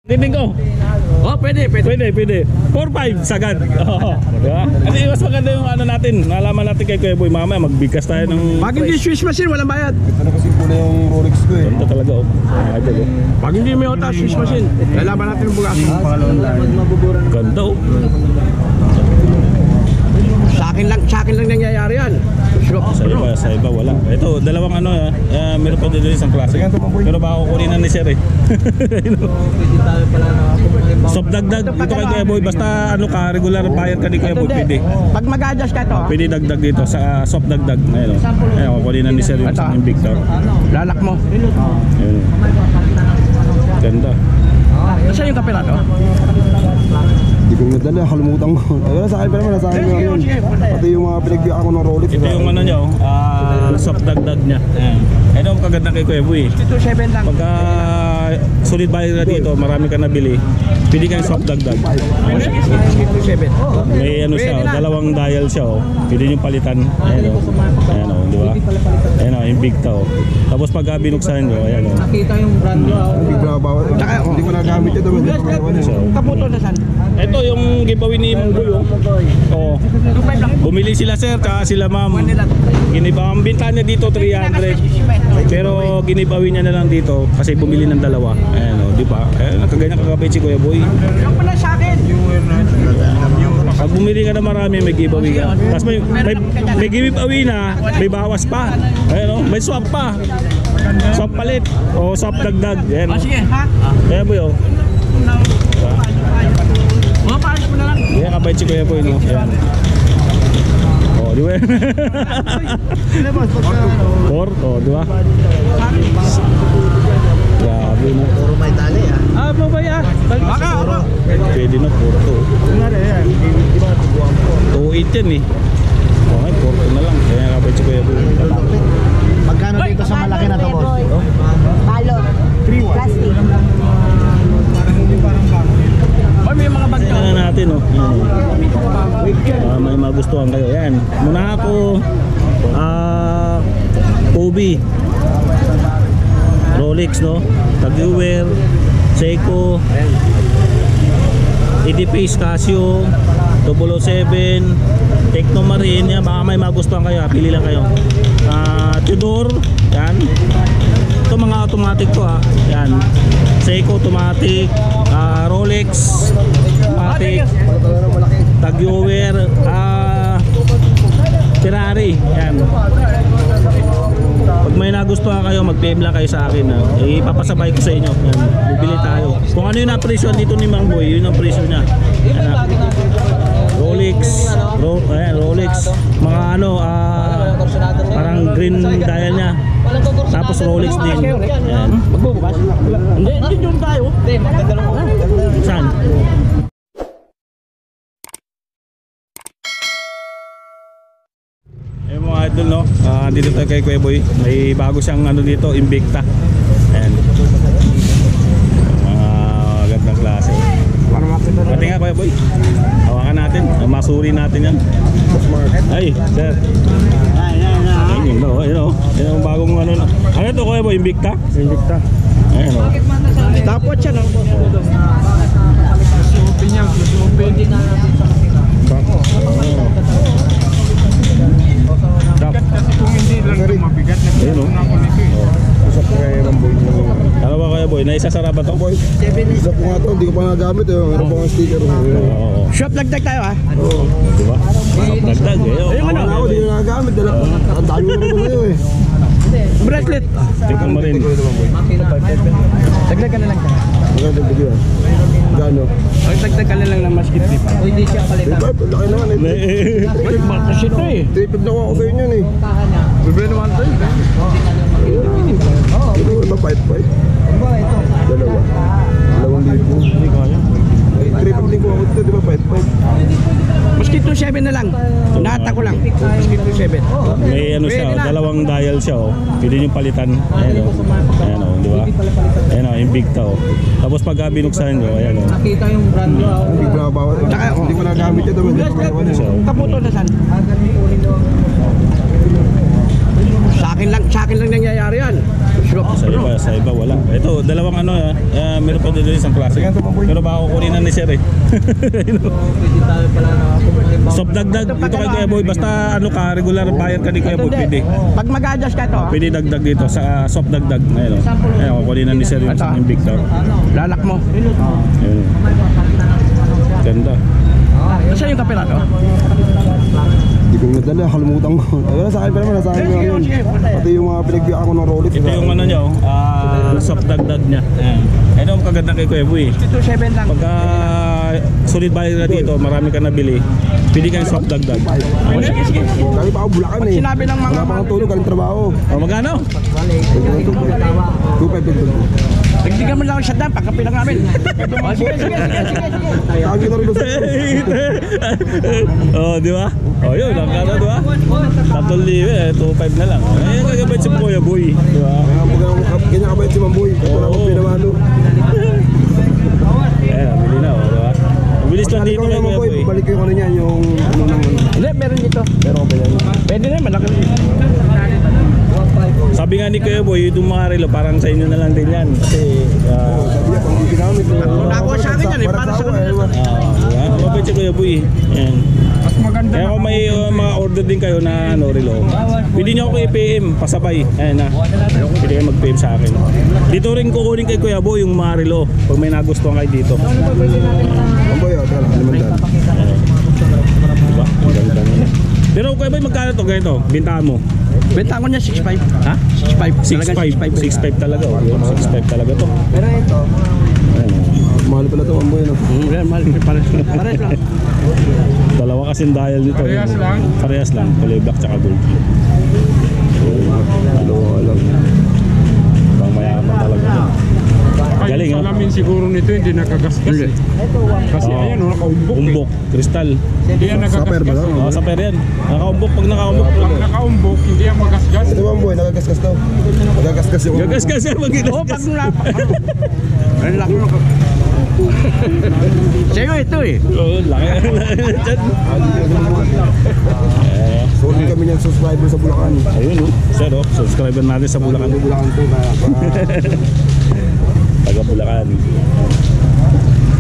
Tingin ko. Oh, pwede. 4-5 sagad. Oo. Diba? Kasi mas maganda yung ano natin. Nalaman natin kay Kuya Boy. Mamaya magbigkas tayo ng Pag hindi Swiss machine, walang bayad. Ito na kasi pula yung Rolex ko eh. ganda talaga oh. Idol oh. Pag hindi may ota Swiss machine, lalaban natin yung bugas. Ganda oh. Sa akin lang nangyayari yan. Sa iba wala. Ito, dalawang ano meron pa din isang klase. Pero baka kukunin na ni Sir eh. Soft dagdag dito kay Kuya Boy. Basta ano ka, regular buyer ka ni Kuya Boy, pwede. Pag mag-adjust ka to, Pwede dagdag dito sa soft dagdag. Ayun oh. Ayun, kukunin na ni Sir yung Victor. lalak mo. Ayun. Ganda. Saan yung kapela to? Hindi ko nadala, kalimutan ko. Ayun, sa akin pa naman, nasa akin ko yun. Pati yung mga pinagbigyan ko ng Rolex. Ito yung ano niya soft dagdag niya. Ito ang kaganda kay Kuya Boy. 227 lang. Pagka solid buyer na dito, marami ka nabili, pwede kang soft dagdag. 227. May ano siya, dalawang dial siya oh. Pwede nyo palitan. Ayan oh. Ayan oh, di ba? Ayan oh, yung big to. Tapos pagka binuksan nyo, ayan oh. Nakita yung brand nyo. Bigla bawat. Hindi ko nagamit ito. Kaputo na saan? Ito yung giveaway ni Munggoy oh. Oo. Bumili sila sir, tsaka sila ma'am. Ang binta niya dito 300. Pero ginibawi niya na lang dito kasi bumili ng dalawa. Ayan oh, di ba? Ayan, nakaganyan kakabit si Kuya Boy. Yung pala sa akin. Pag bumili ka na marami, may giveaway ka. Tapos may giveaway na, may bawas pa. Ayan oh, may swap pa. Swap palit o swap dagdag. Ayan oh. Sige, ha? Kuya Boy oh. Mga pares mo na lang. Ayan, kabait si Kuya Boy no. Ayan. Oh, di ba? Four, oh, di ba? Grabe na. Puro may tali ah. Ano ba yan? Baka, ako. Pwede na, puro to. 2.8 yan eh. Okay, puro na lang. Kaya kabait si Kuya Boy. Magkano dito sa malaki na to, boss? Balot. Plastic. Ay, may mga bag Tingnan natin oh. May magustuhan kayo. Yan. Muna ako Kobe, Rolex no, Tag-Heuer, Seiko, EDPs, Casio, 007, Techno Marine. Yan, baka may magustuhan kayo. Pili lang kayo. Tudor. Yan. Ito mga automatic to ha. Yan. Seiko automatic, Rolex automatic, Tag-Heuer, Ferrari. Yan. Pag may nagustuhan kayo, mag-PM lang kayo sa akin ha. Ipapasabay ko sa inyo. Yan. Bibili tayo. Kung ano yung na-presyo dito ni Mang Boy, yun ang presyo niya. Yan, Rolex, Rolex, mga ano, parang green dial niya. Tapos Rolex din. Yan. Magbubukas? Hindi, yung tayo. Hindi, magdadalawa. Saan? Eh mga idol no, dito tayo kay Kuya Boy. May bago siyang ano dito, Invicta. Ayan. Mga gandang klase. Pati nga Kuya Boy, hawakan natin, masuri natin yan. Ay, sir. Ayun o, ayun o. Ayun ang bagong ano. Ano ito Kuya Boy, Invicta? Invicta. Ayun o. Tapos siya, no? Open yan, open. Kasi kung hindi lang ito mabigat na ayun o. Isa ko kay Ramboy. Ano ba Kuya Boy, naisasara ba ito Boy? Isa ko nga ito, hindi ko pa nagamit eh. Meron pa nga sticker. Oo. Shop lagdag tayo, ha? Diba? Dagdag eh. Ayun, ano? Ako, hindi ko nagamit. Ang dami mo rin sa'yo eh. Bracelet. Tingnan mo rin. Dagdag ka na lang. Maganda video ah. Gano? Dagdag ka na lang ng masjid di pa. Hindi siya palitan. Laki naman eh. Ay, batas ito eh. Tripid na ako sa inyo eh. Bibili naman ito eh. Ito, iba 5-5. Dalawa. 2,000. Hindi kaya. Tripid din ko ako dito, di ba 5-5? Maski 27 na lang. Nata ko lang. Maski 27. May ano siya, dalawang dial siya oh. Pwede nyo palitan. Ayan oh. Ayan oh, di ba? Ayan oh, yung big to. Tapos pagka binuksan nyo, ayan oh. Nakita yung brand nyo. Bigla bawat. Hindi ko nagamit ito. Kaputo na saan? Agad yung ulit nyo. Sa Sa akin lang nangyayari yan. Sa iba wala. Ito, dalawang ano meron pa dito isang klase. Pero baka kukunin na ni Sir eh. Stop dagdag dito kay Kuya Boy. Basta ano ka, regular buyer ka ni Kuya Boy, pwede. Pag mag-adjust ka to, Pwede dagdag dito sa soft dagdag. Ayun. Ayun, kukunin na ni Sir yung isang Invictor. lalak mo. Ayun. Ganda. Saan yung kapila to? Hindi ko nadala, kalimutan ko. Wala sa akin pa naman, nasa akin yung yun. Pati yung mga pinagbihan ko ng Rolex. Ito yung ano niya, soft dagdag niya. Ayan. Ito ang kaganda kay Kuya Boy. 227 lang. Pagka solid buyer na dito, marami ka nabili, pwede kang soft dagdag. Sige. Dami pa ako Bulacan eh. Sinabi ng mga Wala pa akong tulog, galing trabaho. O magkano? 2.5. Nagdigan mo lang ang shutdown, pagkapilang namin. Sige. Tawag kita rin doon. Oh, di ba? Oh, yun, ang kano, di ba? 3,000, 2,500 na lang. Eh, kagabait si Kuya Boy, di ba? Ganyan kabait si Mamboy. Ito lang akong pinamano. Eh, nabili na, di ba? Mabilis lang dito kay Kuya Boy. Balik ko yung ano niyan, yung ano nang Hindi, meron dito. pero ba yan? Pwede na, malaki. Sabi nga ni Kuya Boy, yung mga relo, parang sa inyo na lang din yan. Kasi, Sabi niya, pag hindi ginamit mo. Nakuha sa akin yan eh, para sa kanila. mabait si Kuya Boy. Yan. Mas maganda. Kaya kung may mga order din kayo na ano, relo, pwede nyo ako i-PM, pasabay. Ayan na. Pwede kayo mag-PM sa akin. Dito rin kukunin kay Kuya Boy yung mga relo, pag may nagustuhan kayo dito. Mamboy, tara, alimandan. Diba? Ang ganda nyo. Pero Kuya Boy, magkano to ganito? Bintahan mo? Benta ko niya 6.5. Ha? 6.5. 6.5 talaga. 6.5 talaga to. Pero ito. Mahal pala ito, Mamboy, no? Mahal. Pares lang. Dalawa kasing dial nito. Parehas lang? Parehas lang. Kulay black tsaka gold. Dalawa lang. Bang mayaman talaga to. Galing, Yung ha? salamin siguro nito hindi nakagasgas eh. Kasi Oo. ayan, nakaumbok eh. Umbok, kristal. Hindi yan Saper ba nagagasgas. lang? Sa per yan. Nakaumbok, pag nakaumbok. Pag nakaumbok, hindi yan magasgas. Ito Mamboy, nagagasgas to. Nagagasgas yung Gagas ka siya, Oo, pag mag-igasgas. napa. Ang laki mo. Sa'yo ito eh. Oo, laki. Diyan. Sorry kami niyang subscriber sa Bulacan. Ayun, oh. Sir, oh. Subscriber natin sa Bulacan. Bulacan to, Taga Bulacan.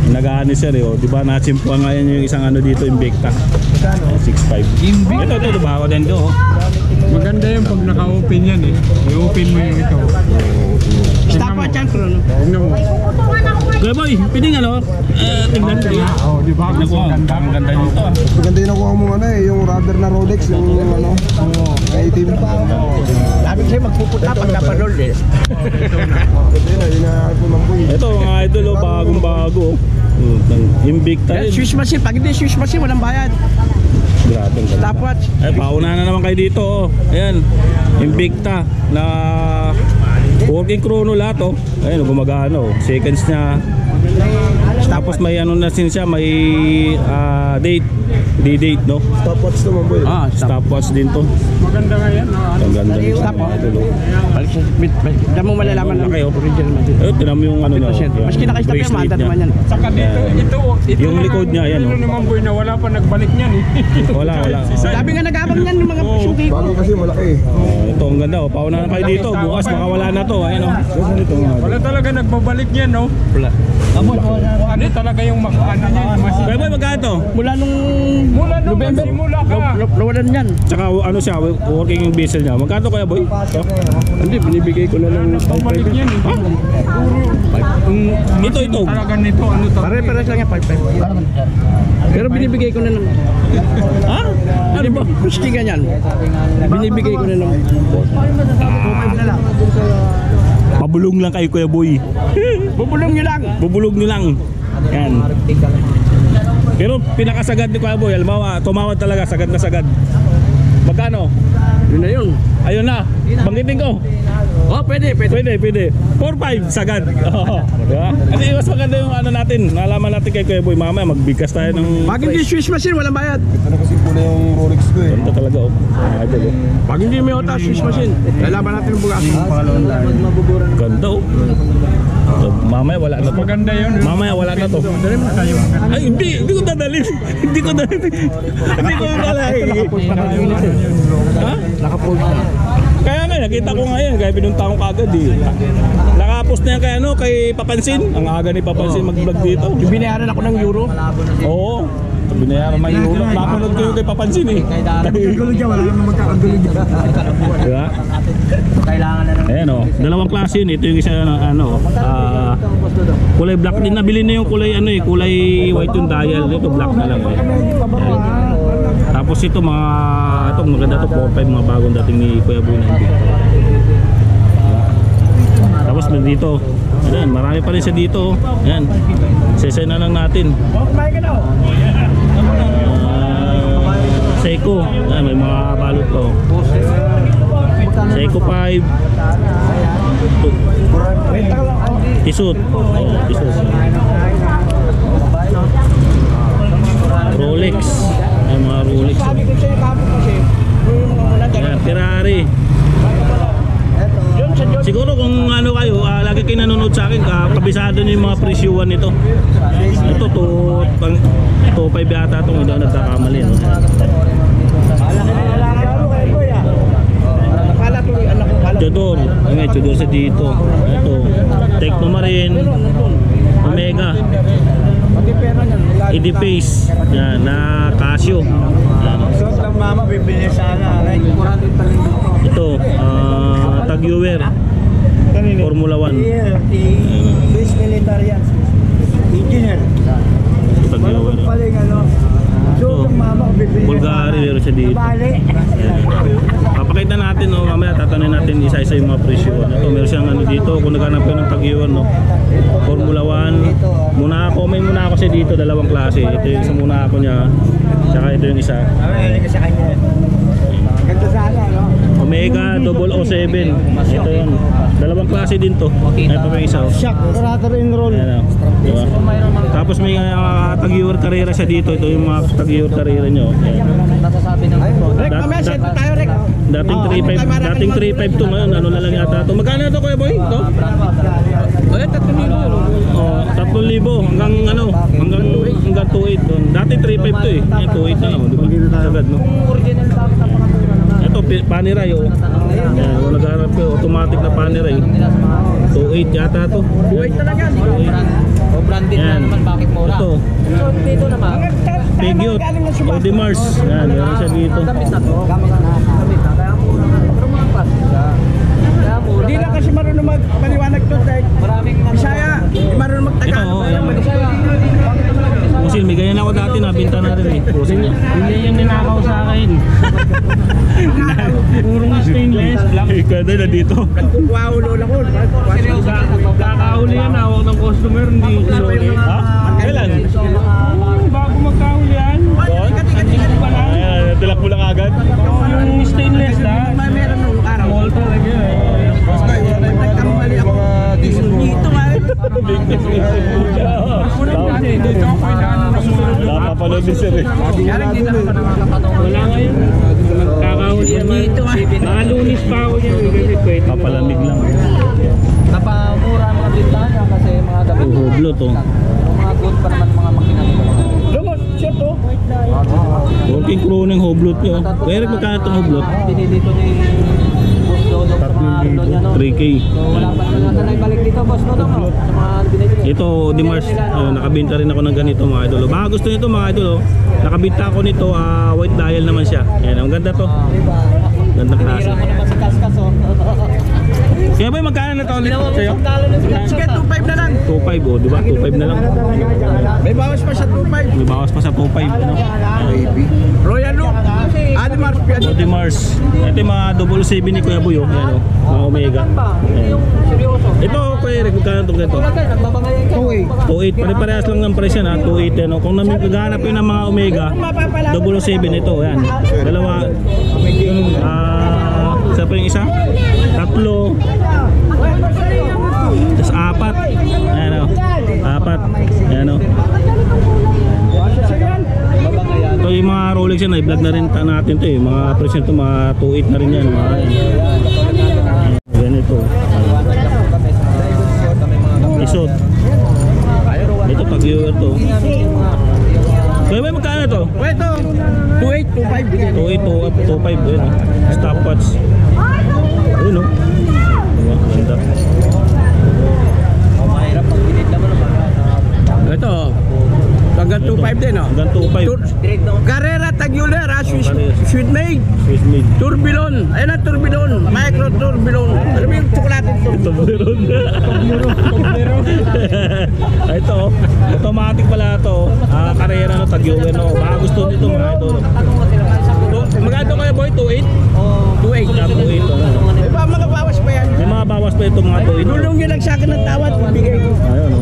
Nagahan ni Sir, oh. Di ba natsimpuan nga yan yung isang ano dito, Invicta. 6.5. Ito, diba ako din to, oh. Maganda yan pag naka-open yan eh. I-open mo yung ito. Stopwatch yan, Chrono. Tingnan mo. Kuya Boy, piling ano? Tingnan ko. Oo, di ba? Naku, ang ganda nito, ah. Maganda yung nakuha mo ano eh, yung rubber na Rolex, yung ano, item. Sabi ko sa'yo magpupunta pag napanood eh. Ito yun, yun na po Mamboy. Ito mga idol, oh, bagong bago. Invicta Yan, rin. Swiss machine. Pag hindi Swiss machine, walang bayad. Grabe ang ganda. Stopwatch. Ay, pauna na naman kayo dito, oh. Ayan, Invicta na working chrono lahat, oh. Ayan, gumagana, oh. Seconds niya. Tapos may ano na sin siya, may date. D-date, no? Stopwatch to Mamboy. Stopwatch din to. Maganda nga yan. Ang ganda nito. Stop, oh. mga idol, oh. Balik sa Diyan mo malalaman ng Laki, oh. original machine. Ayun, tinan mo yung ano niya, oh. Maski naka-stop yan, bracelet maanda niya. naman yan. Saka dito, ito Yung na likod nga, niya, yan, ito oh. naman boy na wala pa nagbalik niyan eh. Wala. Sabi nga nag-abang yan yung mga suki ko. Bagay kasi malaki eh. Ito, ang ganda, oh. Pauna na kayo dito. Bukas, baka wala na to. Ayun, oh. Ito, Wala talaga nagbabalik niyan, no? Wala. Ano talaga yung ano niyan? Kuya Boy, magkano to? Mula nung Mula nung November, simula ka. nawalan yan. Tsaka ano siya, working yung diesel niya. Magkano Kuya Boy? Ito? Hindi, binibigay ko na lang. Nagbabalik yan eh. Ito. Talaga nito, ano talaga. Pare-pares lang yan, 5.5. Pero binibigay ko na lang. Ha? Ano ba? Gusti ganyan. Binibigay ko na lang. Pabulong lang kayo Kuya Boy. Bubulong nyo lang. Bubulog nyo lang. Yan. Pero pinakasagad ni Kuya Boy, halimbawa, tumawad talaga, sagad na sagad. Magkano? Yun na yun. Ayun na. Banggitin ko. Oh, pwede. Pwede. 4-5 sagad. Oo. Diba? Kasi mas maganda yung ano natin. Nalaman natin kay Kuya Boy. Mamaya magbigkas tayo ng Pag hindi Swiss machine, walang bayad. Ito na kasi pula yung Rolex ko eh. Ganda talaga, oh. Idol, oh. Pag hindi may otas, Swiss machine. Lalaban natin yung bugas. Ganda, oh. So, mamaya wala na to. Maganda yun. Mamaya wala na to. Ay, hindi ko dadalhin. Hindi ko dadalhin. Ha? Nakapost na. Kaya nga Ay, nakita ko nga yan, kaya pinunta ko kagad eh. Nakapost na yan kay ano, kay Papansin. Ang aga ni Papansin mag-vlog dito. Yung binayaran ako ng euro. Oo. Binayaran may ulo. Napanood ko yung kay Papansin eh. Magkagulo dyan, wala naman magkakagulo dyan. Diba? Ayan o, dalawang klase yun. Ito yung isa ano, kulay black din. Nabili na yung kulay ano eh, kulay white yung dial. Ito black na lang eh. Ayan. Tapos ito mga, ito maganda to 4-5 mga bagong dating ni Kuya Boy na hindi. Tapos dito, ayan, marami pa rin siya dito. Ayan, sesay na lang natin. Seiko, ayan, may mga balot to. Seiko 5 Tisot. Tisot. Rolex. Ay mga Rolex. Ayan, Ferrari. Siguro kung ano kayo, lagi kayo nanonood sa akin, kabisado nyo yung mga presyuan nito. Ito, 2.5 yata itong hindi ako nagkakamali. No? Chodor, may Chodor sa dito. Ito, Tecno Marine, Omega, Edipace, yan, na Casio. Yan. Mama, bibili sana. Ito, Tag-Heuer, Formula 1. Swiss military yan. Engineer. Tag-Heuer. Ito, Bulgari, meron siya dito. Ayan. Papakita natin, no, mamaya tatanungin natin isa-isa yung mga presyo. Ito, meron siyang ano dito, kung naghanap kayo ng Tag-Heuer, no? Formula 1. May muna ako siya dito, dalawang klase. Ito yung isa muna ako niya, tsaka ito yung isa. Ganda sana, no? Omega 007. Ito yun. Dalawang klase din to. Ito pa yung isa. Shock, operator enroll. Ayan, diba? Tapos may Tag-Heuer Carrera siya dito. Ito yung mga Tag-Heuer Carrera nyo. Rek, mamaya sento tayo, Rek. Dating 3.5 to ngayon. Ano na lang yata to. Magkano to, Kuya Boy? Ito? Ay, 3,000. Oh, 3,000 hanggang ano, hanggang 2.8 doon. Dati 3.5 to eh. Ngayon 2.8 na lang, di ba? Sagad, no? Ito Panerai oh. Yan, kung naghahanap ko automatic na Panerai. 2.8 yata to. 2,800 talaga. O branded na naman, bakit mura? Ito, So dito naman, Peugeot, Audemars. Yan, meron siya dito. gamit na to. Gamit na, kaya mura. Pero mga pas siya. Kaya mura. Hindi lang kasi marunong magpaliwanag to, Rek. Maraming Bisaya, hindi marunong Ito magtagalog. oh, yan. Bisaya. Pusil, may ganyan ako dati, nabinta na rin eh. Pusil niya. Hindi yung ninakaw sa akin. Purong stainless, black. Ikaw na dito. Wow, lola ko. Kakahuli yan, hawak ng customer, hindi soli. Ha? Kailan? Bago magkahuli yan. Doon? Ayan, tilak mo lang agad. Yung stainless na. Meron nung araw. Small talaga eh. Nagkamali ako. Dito nga rin. Dito ako inaano ng mga Napapanood din sir eh. wala ngayon. Kakahuli yan. Mga Lunis pa ako niya. Papalamig lang. Napamura ang mga bintana kasi mga damit. Hublo to. Mga good pa naman mga makina nito. Lumos, short to. Working crew ng hublot nyo. Pero magkano itong hublot? Binili dito ni Boss Dodo sa mga Arlo niya, no? 3K. So wala pa naman na naibalik dito, Boss Dodo, no? Sa mga binili niya. Ito, Dimars, nakabinta rin ako ng ganito mga idol. Baka gusto nito mga idol, nakabinta ako nito, white dial naman siya. Yan, ang ganda to. Gandang klase. Hira mo naman si Kaskas, oh. Kaya ba magkano na to ulit Ginawa mo sa'yo? sa talo ng si Kaskas. Sige, 2,500 na lang. 2.5 oh, di ba? 2.5 na lang. May bawas pa siya 2,500. May bawas pa sa 2.5 ano? Royal look. Ademars, O Dimars. Ito yung mga 777 ni Kuya Buyo. Yan o, mga Omega. Ayan. Yung seryoso. Ito, Kuya Eric, magkano itong ganito? Tulad kayo, nagbabangayan ka. 2.8, pare-parehas lang ng presyo na 2.8 ano. Kung naghahanap yun ng mga Omega 777 ito, yan. Dalawa. Isa pa yung isa? Tatlo. Tapos 4. Ayan o. 4. Ayan o. Ito yung mga Rolex yan, i-vlog na rin natin ito eh. Mga presyo ito, mga 2.8 na rin yan. Mga ganito. Isot. Ito Tag-Heuer to. Kaya ba magkano to? Ito, 2,800, 2,500. 2.8, 2.5 yun. Stopwatch. Ayun no. Diba? Ganda. Mahirap pag pinita mo na Ito, hanggang 2.5 din, oh. Hanggang 2.5. direct na. Carrera Tagular, sweet made. Swiss made. Turbilon. Ayun ang turbilon. Micro turbilon. Alam mo yung tsokolate ito? Ito meron. Ito, automatic pala ito. Carrera no, Tag-Heuer no. Baka gusto nito mga ito. Magkano kaya boy? 2.8? 2.8. 2.8. May pa mga bawas pa yan. May mga bawas pa ito mga 2.8. Tulong nyo lang sa akin ng tawad. Bigay ko. Ayun no.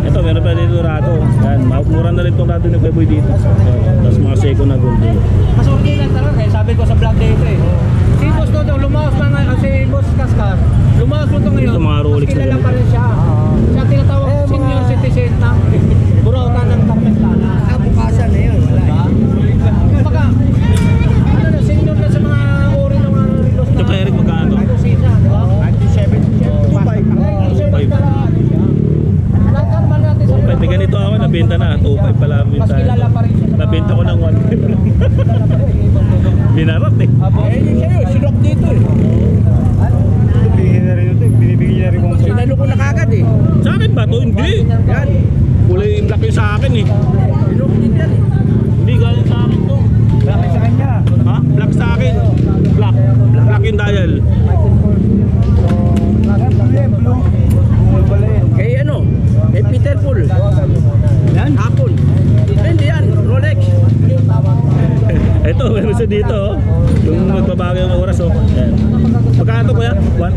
Ito, meron pa dito Rado. Yan, mura na rin itong Rado ni Boy dito. Tapos mga Seiko na gold din. Mas okay lang talaga eh. Sabi ko sa vlog dito eh. Si Boss Dodo, lumawas na ngayon. Si Boss Kaskar, lumawas mo ito ngayon. Ito, mga Rolex Mas kilala na pa rin siya. Siya tinatawag senior citizen ng Burautan ng Carpentana. Kabukasan na yun. Baka, ano na, senior na sa mga ori ng mga relos Ito kay Eric magkano? Kusina, di ba? 2.5. May ganito ako, nabenta na. 2.5 pala Mas binta. kilala pa rin siya sa mga... Nabenta ko ng 1.5. Binarap eh. Eh, yun sa'yo. Sinok dito eh. Sinalo ko na kagad eh. Sa akin ba ito? Hindi. Yan. Kulay black yung sa akin eh. Sinok din yan eh. Hindi, galing sa akin to. Bakit sa kanya? Ha? Black sa akin. Black. Black yung dial. Kay ano? Kay Peter Paul. Yan. Hapon. Hindi yan. Rolex. Ito, meron siya dito. Oh. Yung magbabago yung oras. Oh. Ayan. Magkano kuya? 1.8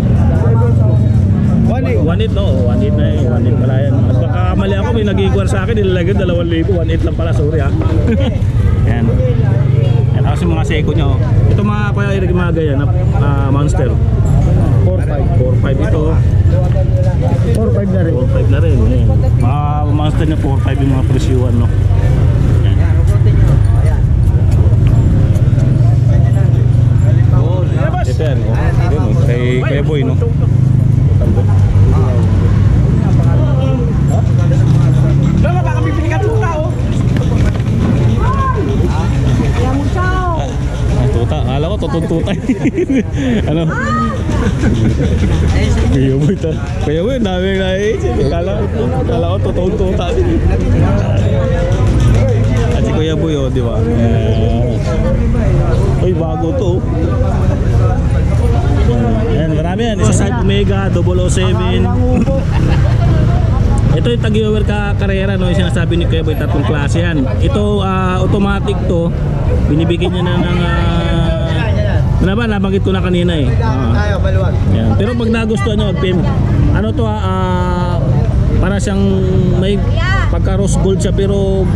no? 1.8 na eh. 1.8 pala yan. At baka mali ako, may nag-equal sa akin. Nilalagay 2,000. 1.8 lang pala. Sorry ha. Ayan. Ayan kasi mga Seiko nyo. Ito mga kuya, yung mga ganyan. Monster. 4.5 ito. 4.5 na rin. 4.5 na rin. Ayan. Mga Monster na 4.5 yung mga presyuan no. Ayan. Ito yan. Oh. Yun, oh. Kay Boy no. Lama, baka bibili ka tuta oh. Tuta, akala ko tutuntutay. Ano? Kaya Boy ta. Kaya Boy, daming naisip. Akala ko tutuntuta din. At si Kuya Boy oh, di ba? Uy, bago to. Ayan, marami yan. Isa side Omega, 007. Ito yung Tag-Heuer Carrera, no? Yung sinasabi ni Kuya Boy, tatlong klase yan. Ito, automatic to. Binibigyan niya na ng... ano ba, nabanggit ko na kanina eh. Yan. Pero pag nagustuhan nyo, mag-PM. Ano to para siyang may pagka-rose gold siya pero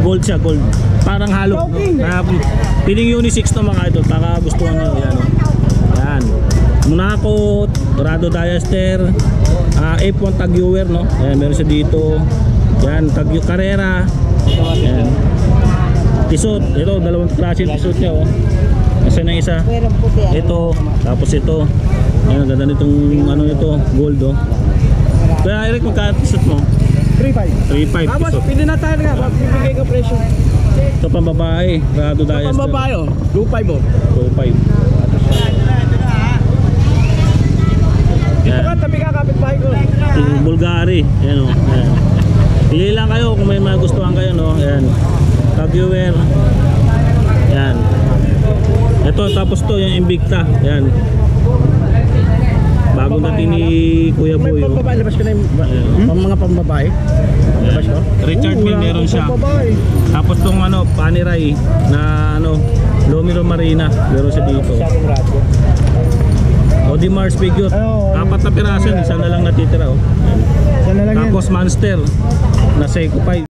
gold siya, gold. Parang halo. Piling unisex to mga ito, baka gustuhan nyo. Yan. Yan. Monaco, Dorado Diaster, F1 Tag-Heuer, no? Ayan, meron siya dito. Yan, Tag-Heuer Carrera. Yan. Tisot, ito, dalawang klase yung tisot niya, oh. Kasi na isa. Ito, tapos ito. Ayan, ganda nitong ano ito, gold, oh. Kaya Eric, magkano tisot mo? 3.5. 3.5 Tapos, tisot. pili na tayo nga. Bibigay ka presyo. Ito pang babae, Dorado Diaster. Ito pang babae oh. 2.5 oh. 2.5. Dito ka, tabi ka, kapitbahay ko. Yung Bulgari, ayan o. Ayan. Pili lang kayo kung may magustuhan kayo, no? Ayan. Tag-Heuer. Ayan. Ito, tapos to, yung Invicta. Ayan. Bago natin ni Kuya May Boy. Oh. pambabae, labas ko na yung Ayan. mga pambabae. Labas ko. Richard Mille meron siya. Tapos tong ano, Panerai na ano, Lomiro Marina. Meron siya dito. Audemars Figure. 4 na piraso, isa na lang natitira. Oh. Ayan. Tapos Monster na Seiko 5.